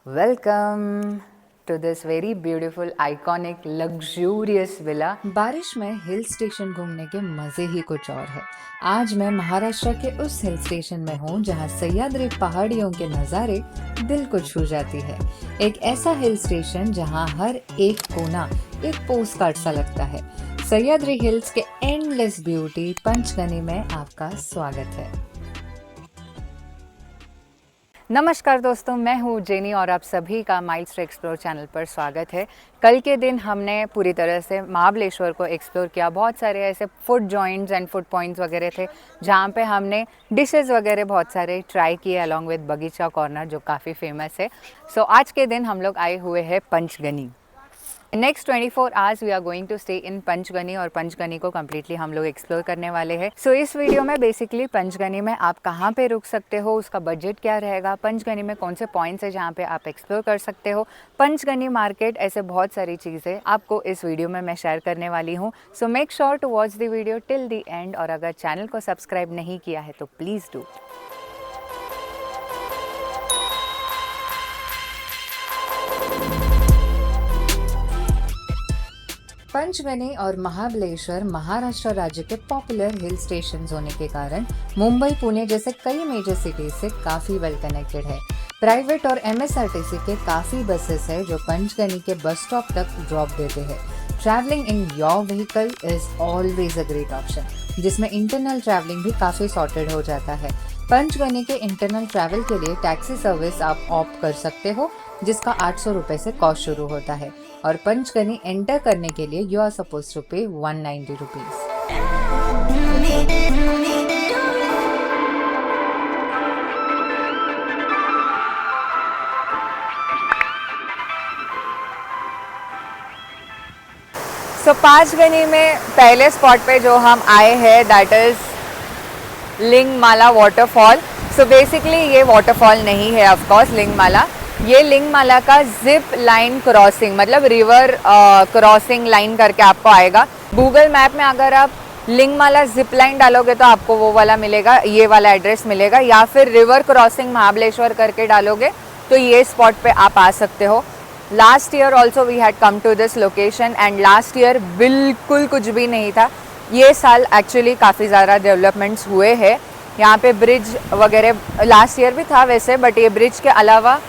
Welcome to this very beautiful, iconic, luxurious villa. बारिश में hill station घूमने के मजे ही कुछ और है। आज मैं महाराष्ट्र के उस हिल स्टेशन में हूँ जहाँ सह्याद्री पहाड़ियों के नज़ारे दिल को छू जाती है। एक ऐसा हिल स्टेशन जहाँ हर एक कोना एक पोस्टकार्ड सा लगता है। सह्याद्री हिल्स के एंडलेस ब्यूटी पंचगनी में आपका स्वागत है। नमस्कार दोस्तों, मैं हूँ जेनी और आप सभी का माइल्स टू एक्सप्लोर चैनल पर स्वागत है। कल के दिन हमने पूरी तरह से महाबलेश्वर को एक्सप्लोर किया। बहुत सारे ऐसे food joints and food points वगैरह थे जहाँ पे हमने डिशेस वगैरह बहुत सारे ट्राई किए अलॉन्ग विद बगीचा कॉर्नर जो काफ़ी फेमस है। सो आज के दिन हम लोग आए हुए हैं Panchgani. Next 24 hours we are going to stay in Panchgani और पंचगनी को कम्प्लीटली हम लोग एक्सप्लोर करने वाले हैं। सो इस वीडियो में बेसिकली पंचगनी में आप कहाँ पे रुक सकते हो, उसका बजट क्या रहेगा, पंचगनी में कौन से पॉइंट्स है जहाँ पे आप एक्सप्लोर कर सकते हो, पंचगनी मार्केट, ऐसे बहुत सारी चीज़ें आपको इस वीडियो में मैं शेयर करने वाली हूँ। So make sure to watch the video till the end और अगर चैनल को सब्सक्राइब नहीं किया है तो प्लीज़ डू। पंचगनी और महाबलेश्वर महाराष्ट्र राज्य के पॉपुलर हिल स्टेशन होने के कारण मुंबई, पुणे जैसे कई मेजर सिटीज से काफ़ी वेल कनेक्टेड है। प्राइवेट और एमएसआरटीसी के काफ़ी बसेस है जो पंचगनी के बस स्टॉप तक ड्रॉप देते हैं। Travelling in your vehicle is always a great option, जिसमें इंटरनल ट्रैवलिंग भी काफ़ी सॉर्टेड हो जाता है। पंचगनी के इंटरनल ट्रैवल के लिए टैक्सी सर्विस आप ऑप्ट कर सकते हो, जिसका 800 रुपये से कॉस्ट शुरू होता है और पंचगनी एंटर करने के लिए यू आर सपोज टू पे 190 रुपीज। सो पंचगनी में पहले स्पॉट पे जो हम आए हैं that is Lingmala waterfall. So basically ये वाटरफॉल नहीं है ऑफ कोर्स लिंगमाला, ये लिंगमाला का जिप लाइन क्रॉसिंग मतलब रिवर क्रॉसिंग लाइन करके आपको आएगा। गूगल मैप में अगर आप लिंगमाला जिप लाइन डालोगे तो आपको वो वाला मिलेगा, ये वाला एड्रेस मिलेगा, या फिर रिवर क्रॉसिंग महाबलेश्वर करके डालोगे तो ये स्पॉट पे आप आ सकते हो। Last year also we had come to this location and last year बिल्कुल कुछ भी नहीं था। ये साल एक्चुअली काफ़ी ज़्यादा डेवलपमेंट्स हुए हैं। यहाँ पे ब्रिज वगैरह लास्ट ईयर भी था वैसे, बट ये ब्रिज के अलावा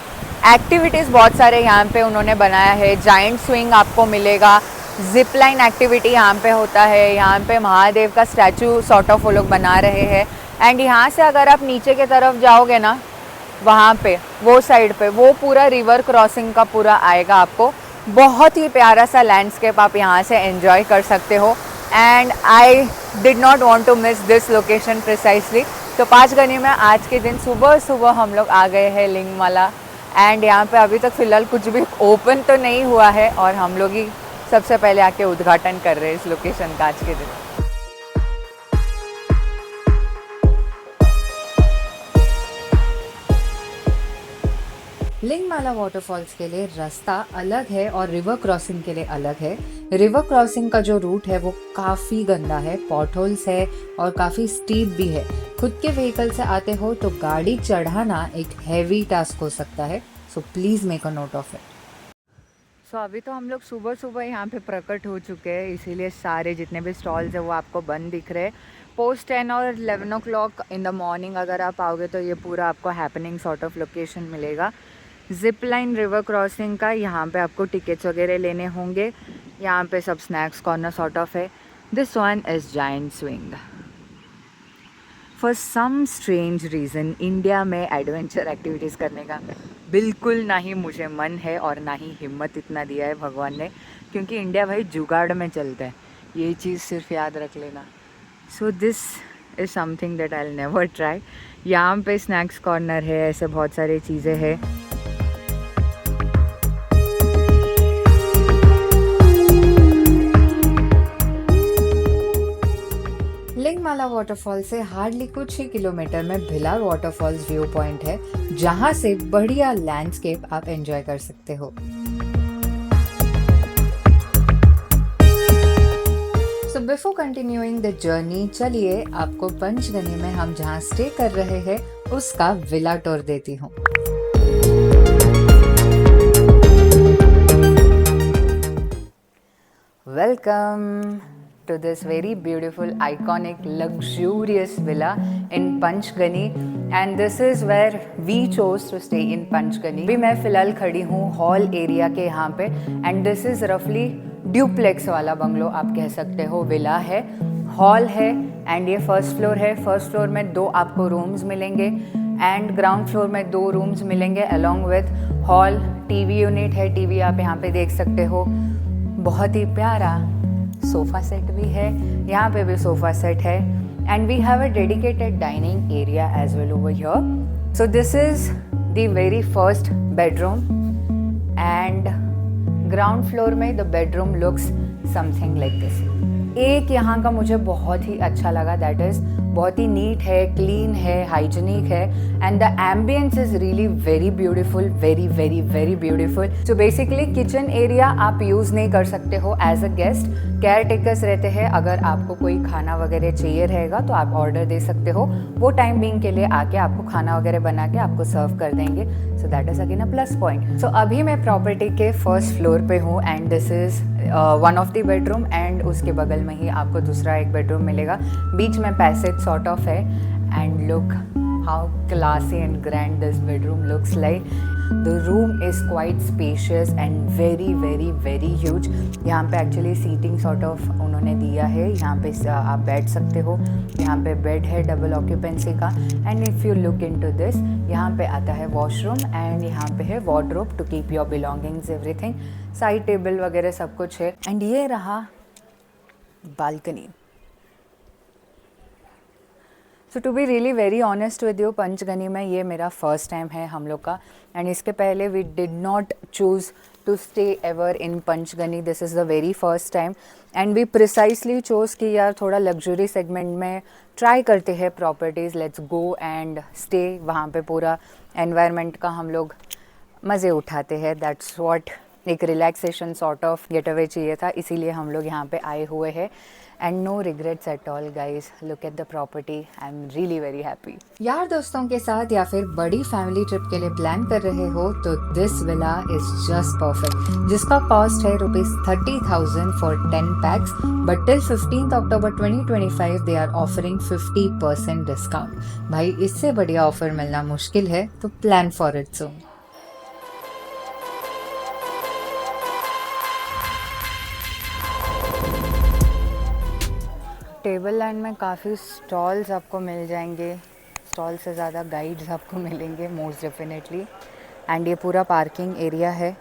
एक्टिविटीज़ बहुत सारे यहाँ पे उन्होंने बनाया है। जाइंट स्विंग आपको मिलेगा, जिप लाइन एक्टिविटी यहाँ पे होता है, यहाँ पे महादेव का स्टैचू सॉर्ट ऑफ वो लोग बना रहे हैं। एंड यहाँ से अगर आप नीचे की तरफ जाओगे ना, वहाँ पे वो साइड पे वो पूरा रिवर क्रॉसिंग का पूरा आएगा आपको। बहुत ही प्यारा सा लैंडस्केप आप यहाँ से एंजॉय कर सकते हो and I did not want to miss this location precisely. तो पंचगनी में आज के दिन सुबह सुबह हम लोग आ गए हैं लिंगमाला एंड यहाँ पे अभी तक फ़िलहाल कुछ भी ओपन तो नहीं हुआ है और हम लोग ही सबसे पहले आके उद्घाटन कर रहे हैं इस लोकेशन का आज के दिन। लिंगमाला वाटरफॉल्स के लिए रास्ता अलग है और रिवर क्रॉसिंग के लिए अलग है। रिवर क्रॉसिंग का जो रूट है वो काफ़ी गंदा है, पॉटहोल्स है और काफ़ी स्टीप भी है। खुद के व्हीकल से आते हो तो गाड़ी चढ़ाना एक हैवी टास्क हो सकता है, so please make a note of it. So अभी तो हम लोग सुबह सुबह यहाँ पे प्रकट हो चुके हैं, इसीलिए सारे जितने भी स्टॉल्स है वो आपको बंद दिख रहे हैं। पोस्ट 10 और 11 o'clock इन द मॉर्निंग अगर आप आओगे तो ये पूरा आपको हैपनिंग सॉर्ट ऑफ लोकेशन मिलेगा। जिप लाइन रिवर क्रॉसिंग का यहाँ पे आपको टिकट्स वगैरह लेने होंगे। यहाँ पे सब स्नैक्स कॉर्नर सॉर्ट ऑफ है। This one is giant swing. For some strange reason India में एडवेंचर एक्टिविटीज़ करने का बिल्कुल ना ही मुझे मन है और ना ही हिम्मत इतना दिया है भगवान ने, क्योंकि इंडिया भाई जुगाड़ में चलता है, ये चीज़ सिर्फ याद रख लेना। सो this is something that I will never try. यहाँ पे स्नैक्स कॉर्नर है, ऐसे बहुत सारी चीज़ें हैं। लिंगमाला वाटरफॉल से हार्डली कुछ ही किलोमीटर में भिलार वाटरफॉल्स व्यू पॉइंट है, जहां से बढ़िया लैंडस्केप आप एंजॉय कर सकते हो। So before continuing the journey, चलिए आपको पंचगनी में हम जहां स्टे कर रहे हैं उसका विला टूर देती हूँ। welcome to this very beautiful, iconic, luxurious villa in Panchgani, and this is where we chose to stay in Panchgani. अभी मैं फ़िलहाल खड़ी हूँ हॉल एरिया के यहाँ पे, and this is roughly duplex वाला बंगलो आप कह सकते हो, विला है, हॉल है, एंड ये फर्स्ट फ्लोर है. फर्स्ट फ्लोर में 2 आपको रूम्स मिलेंगे एंड ग्राउंड फ्लोर में 2 रूम्स मिलेंगे along with hall. TV unit है, टीवी आप यहाँ पे देख सकते हो. बहुत ही प्यारा सोफ़ा सेट भी है, यहाँ पे भी सोफ़ा सेट है, and we have a dedicated dining area as well over here. So this is the very first bedroom, and ground floor में the bedroom looks something like this. एक यहाँ का मुझे बहुत ही अच्छा लगा, दैट इज़ बहुत ही नीट है, क्लीन है, हाइजीनिक है, and the ambience is really very beautiful, very very very beautiful. So basically kitchen area आप यूज़ नहीं कर सकते हो as a guest, caretakers रहते हैं. अगर आपको कोई खाना वगैरह चाहिए रहेगा तो आप ऑर्डर दे सकते हो, वो टाइम बीइंग के लिए आके आपको खाना वगैरह बना के आपको सर्व कर देंगे. So that is again a plus point. So अभी मैं प्रॉपर्टी के फर्स्ट फ्लोर पे हूँ, and this is one of the bedroom, and उसके बगल में ही आपको दूसरा एक बेडरूम मिलेगा. बीच में पैसेज सॉर्ट ऑफ है, and look how classy and grand this bedroom looks like. The room is quite spacious and very very very huge. यहाँ पे एक्चुअली सीटिंग सॉर्ट ऑफ उन्होंने दिया है, यहाँ पे आप बैठ सकते हो. यहाँ पे बेड है डबल ऑक्यूपेंसी का, and if you look into this, यहाँ पे आता है वॉशरूम, एंड यहाँ पे है wardrobe to keep your belongings everything. Side table वगैरह सब कुछ है, एंड ये रहा बालकनी. So to be really very honest with you, Panchgani में ये मेरा फर्स्ट टाइम है हम लोग का, एंड इसके पहले we did not choose to stay ever in Panchgani. This is the very first time, and we precisely chose कि यार थोड़ा लग्जरी सेगमेंट में ट्राई करते हैं properties, let's go and stay. वहाँ पे पूरा एनवायरनमेंट का हम लोग मज़े उठाते हैं. दैट्स व्हाट, एक relaxation sort of get away चाहिए था, इसीलिए हम लोग यहाँ पे आए हुए हैं. And no regrets at all guys, look at the property, I am really very happy. यार दोस्तों के साथ या फिर बड़ी फैमिली ट्रिप के लिए प्लान कर रहे हो तो this villa is just perfect, जिसका कॉस्ट है ₹30,000 for 10 pax, but till 15 October 2025 they are offering 50% discount. भाई इससे बढ़िया ऑफर मिलना मुश्किल है, तो plan for it soon. Table land में काफ़ी स्टॉल्स आपको मिल जाएंगे, स्टॉल से ज़्यादा गाइड्स आपको मिलेंगे मोस्ट डेफिनेटली. एंड ये पूरा पार्किंग एरिया है.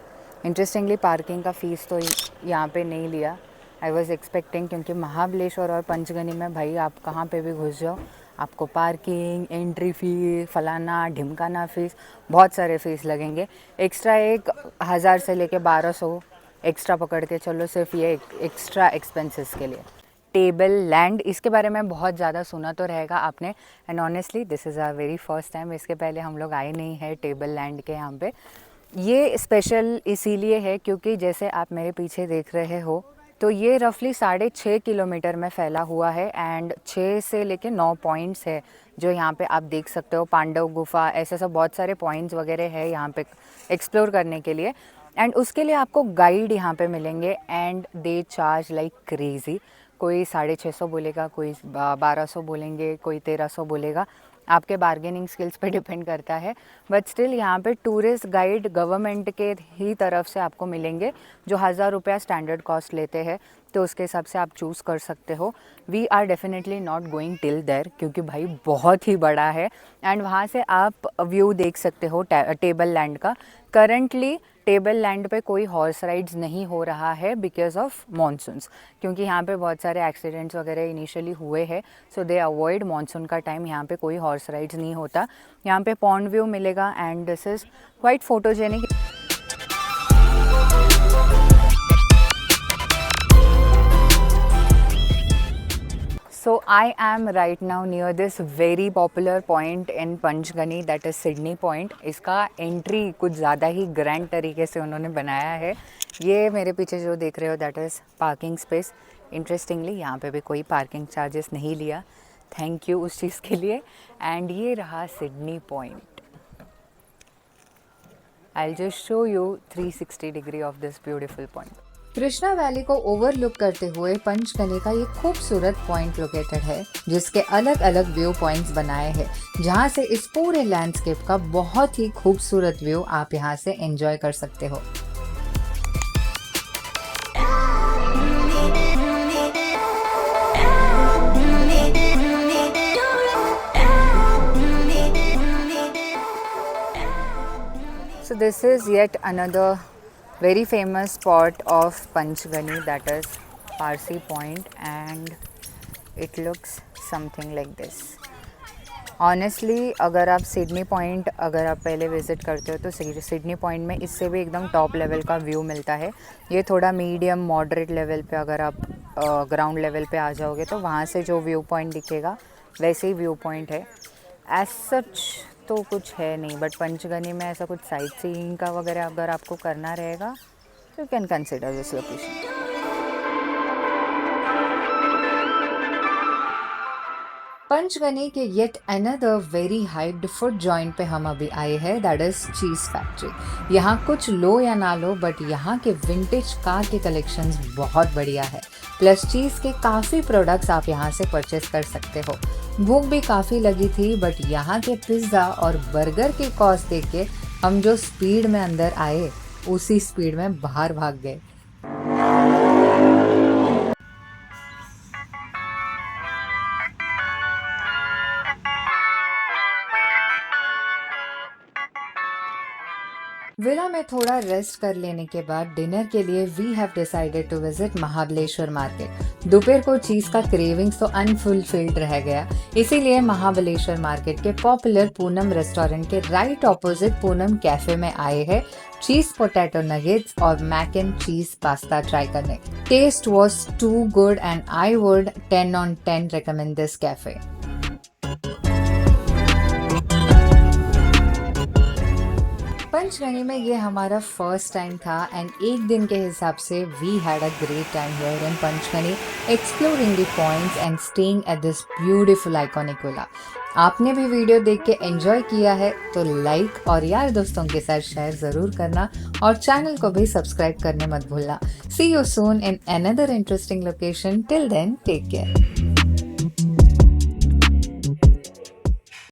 इंटरेस्टिंगली पार्किंग का फ़ीस तो यहाँ पे नहीं लिया. आई वाज एक्सपेक्टिंग, क्योंकि महाबलेश्वर और पंचगनी में भाई आप कहाँ पे भी घुस जाओ आपको पार्किंग, एंट्री फ़ी, फलाना ढिमकाना फ़ीस, बहुत सारे फ़ीस लगेंगे. एक्स्ट्रा 1,000 से लेके 1,200 एक्स्ट्रा पकड़ के चलो, सिर्फ ये एक्स्ट्रा एक्सपेंसेस के लिए. टेबल लैंड, इसके बारे में बहुत ज़्यादा सुना तो रहेगा आपने, and honestly this is our very first time. इसके पहले हम लोग आए नहीं हैं टेबल लैंड के यहाँ पे. ये स्पेशल इसीलिए है क्योंकि जैसे आप मेरे पीछे देख रहे हो, तो ये रफली 6.5 किलोमीटर में फैला हुआ है, एंड 6 से लेके 9 पॉइंट्स है जो यहाँ पे आप देख सकते हो. पांडव गुफा, ऐसे सब बहुत सारे पॉइंट्स वगैरह है यहाँ पे एक्सप्लोर करने के लिए, एंड उसके लिए आपको गाइड यहाँ पे मिलेंगे, and they charge like crazy. कोई 650 बोलेगा, कोई 1200 बोलेंगे, कोई 1300 बोलेगा. आपके बार्गेनिंग स्किल्स पे डिपेंड करता है, बट स्टिल यहाँ पे टूरिस्ट गाइड गवर्नमेंट के ही तरफ से आपको मिलेंगे जो 1,000 रुपया स्टैंडर्ड कॉस्ट लेते हैं, तो उसके हिसाब से आप चूज़ कर सकते हो. We are definitely not going till there, क्योंकि भाई बहुत ही बड़ा है, एंड वहाँ से आप व्यू देख सकते हो टेबल लैंड का. करंटली टेबल लैंड पे कोई हॉर्स राइड्स नहीं हो रहा है बिकॉज ऑफ मॉनसून्स, क्योंकि यहाँ पे बहुत सारे एक्सीडेंट्स वगैरह इनिशियली हुए हैं, सो दे अवॉइड मॉनसून का टाइम. यहाँ पे कोई हॉर्स राइड्स नहीं होता. यहाँ पे पॉन्ड व्यू मिलेगा, and this is quite photogenic. So I am right now near this very popular point in Panchgani, that is Sydney Point. इसका एंट्री कुछ ज़्यादा ही ग्रैंड तरीके से उन्होंने बनाया है. ये मेरे पीछे जो देख रहे हो that is parking space. Interestingly यहाँ पे भी कोई पार्किंग चार्जेस नहीं लिया, थैंक यू उस चीज़ के लिए. एंड ये रहा Sydney point. I'll just show you 360 degree of this beautiful point. Krishna valley को ओवरलुक करते हुए पंचगनी का ये खूबसूरत पॉइंट लोकेटेड है, जिसके अलग अलग व्यू पॉइंट्स बनाए हैं, जहां से इस पूरे लैंडस्केप का बहुत ही खूबसूरत व्यू आप यहां से एंजॉय कर सकते हो। So this is yet another very famous spot of Panchgani, that is Parsi Point, and it looks something like this. Honestly अगर आप सिडनी पॉइंट अगर आप पहले विज़िट करते हो तो सिडनी पॉइंट में इससे भी एकदम टॉप लेवल का व्यू मिलता है। ये थोड़ा मीडियम मॉडरेट लेवल पे अगर आप ग्राउंड लेवल पे आ जाओगे तो वहाँ से जो व्यू पॉइंट दिखेगा वैसे ही व्यू पॉइंट है। एज सच तो कुछ है नहीं, बट पंचगनी में ऐसा कुछ साइट सीइंग का वगैरह अगर आपको करना रहेगा तो you can consider this location. Panchgani के yet another very hyped food joint पे हम अभी आए हैं, दैट इज चीज़ फैक्ट्री। यहाँ कुछ लो या ना लो, बट यहाँ के विंटेज कार के कलेक्शंस बहुत बढ़िया है। प्लस चीज़ के काफ़ी प्रोडक्ट्स आप यहाँ से परचेस कर सकते हो। भूख भी काफ़ी लगी थी, बट यहाँ के पिज़्ज़ा और बर्गर के कॉस्ट देख के हम जो स्पीड में अंदर आए उसी स्पीड में बाहर भाग गए। विला में थोड़ा रेस्ट कर लेने के बाद डिनर के लिए we have decided to visit Mahabaleshwar market. दोपहर को चीज का क्रेविंग्स तो अनफुलफिल्ड रह गया, इसीलिए महाबलेश्वर मार्केट के पॉपुलर पूनम रेस्टोरेंट के राइट ऑपोजिट पूनम कैफे में आए हैं चीज पोटैटो नगेट्स और mac and cheese pasta try करने। Taste was too good and I would 10 on 10 recommend this cafe. Panchgani में ये हमारा फर्स्ट टाइम था एंड एक दिन के हिसाब से we had a great time here in Panchgani, exploring the points and staying at this beautiful iconic villa. आपने भी वीडियो देख के एंजॉय किया है तो लाइक और यार दोस्तों के साथ शेयर ज़रूर करना और चैनल को भी सब्सक्राइब करने मत भूलना। See you soon in another interesting location, till then take care.